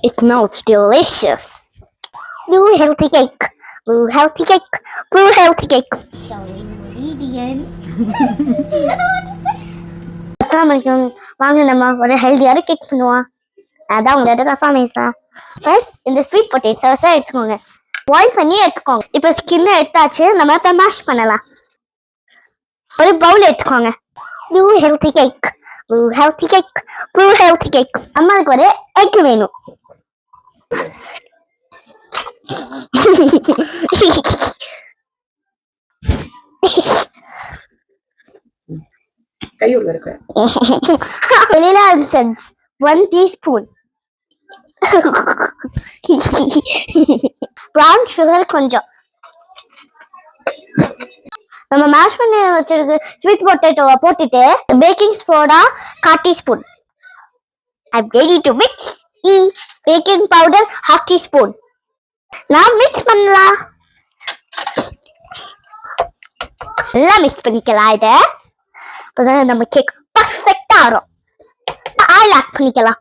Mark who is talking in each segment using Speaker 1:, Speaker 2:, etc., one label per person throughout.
Speaker 1: It smells delicious. Blue healthy cake. Blue healthy cake. Blue healthy cake. Sorry, ingredient. அஸ்ஸலாமு வாங்க நம்ம ஒரு ஹெல்தியான கேக் பண்ணுவோம். அதான் உங்களோட பர்ஃபார்மன்ஸா. ஃபர்ஸ்ட் இந்த ஸ்வீட் பொட்டேட்டோஸை எடுத்துக்கோங்க. பாயில் பண்ணி எடுத்துக்கோங்க. இப்போ ஸ்கின்னை எடுத்தாச்சு. நம்ம இப்போ மேஷ் பண்ணலாம். ஒரு பவுல் எடுத்துக்கோங்க. Blue healthy cake. Blue healthy cake. Blue healthy cake. அம்மாவுக்கு ஒரு எக் வேணும். vanilla essence 1 teaspoon. brown sugar கொஞ்சம். நம்ம மேஷ் பண்ணி வச்சிருக்க ஸ்வீட் பொட்டேட்டோவை போட்டுட்டு baking soda 1/4 teaspoon. I'm ready to mix. Baking powder 1/2 teaspoon. நான் மிக்ஸ் பண்ணலாம். நல்லா மிக்ஸ் பண்ணிக்கலாம். இதை அப்பதான் நம்ம கேக் பர்ஃபெக்டா வரும். ஆயில் ஆட் பண்ணிக்கலாம்.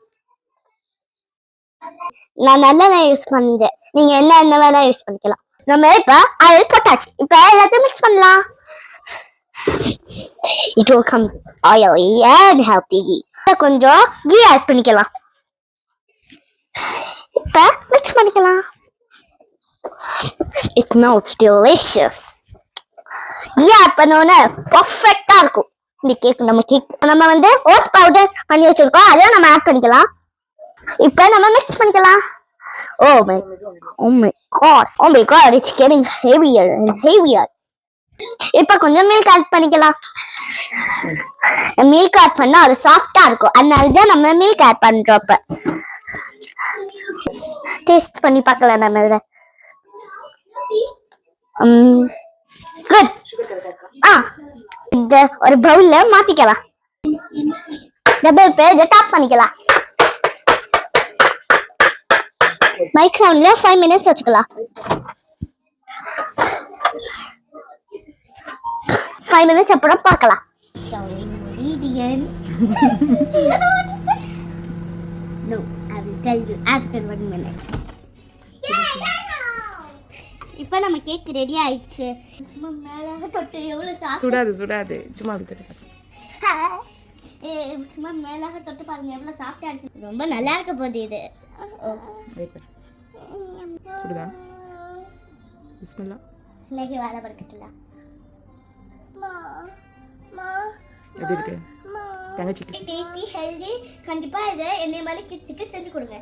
Speaker 1: நான் நல்லெண்ணெய் யூஸ் பண்ணேன். நீங்க என்ன எண்ணெய் வேணா யூஸ் பண்ணிக்கலாம். நம்ம இப்ப ஆயில் போட்டாச்சு. இப்ப எல்லாத்தையும் மிக்ஸ் பண்ணலாம். It will come oily and healthy. கொஞ்சம் கீ ஆட் பண்ணிக்கலாம். இப்ப மிக்ஸ் பண்ணிக்கலாம். It smells delicious. Ghee add பண்ணோன்னு பர்ஃபெக்டா இருக்கும் இந்த கேக். நம்ம வந்து ஓட்ஸ் பவுடர் பண்ணி வச்சிருக்கோம். அதை நம்ம ஆட் பண்ணிக்கலாம். இப்ப நம்ம மிக்ஸ் பண்ணிக்கலாம். Oh my god, it's getting heavier and heavier. இப்ப கொஞ்சம் மில்க் ஆட் பண்ணிக்கலாம். மில்க் ஆட் பண்ணா அது சாஃப்டா இருக்கும். அதனாலதான் நம்ம மில்க் ஆட் பண்றோம். இப்ப டேஸ்ட் பண்ணி பார்க்கலாம். நம்ம இதை குட். இந்த ஒரு பவுல்ல மாத்திக்கலாம். டபுள் பேஜ் டாப் பண்ணிக்கலாம். மைக்ரோவேவ்ல 5 minutes வச்சுக்கலாம். 5 minutes அப்புறம் பார்க்கலாம். No, I will tell you after 1 minute. இப்போ நம்ம கேக் ரெடி ஆயிடுச்சு. மேல தொட்டு எவ்வளவு சுடாது சும்மா அப்படி தொட்டு சும்மா மேல தொட்டு பாருங்க எவ்வளவு சாஃப்டா இருக்கு. ரொம்ப நல்லா இருக்க போகுது இது. சுடுதா? பிஸ்மில்லா. லேகி வால பரக்கத்துல. எப்படி இருக்கு? தங்கச்சிக்கு டேஸ்டி ஹெல்தி. கண்டிப்பா இதை என்னை மாதிரி கிட்ஸுக்கு செஞ்சு கொடுங்க.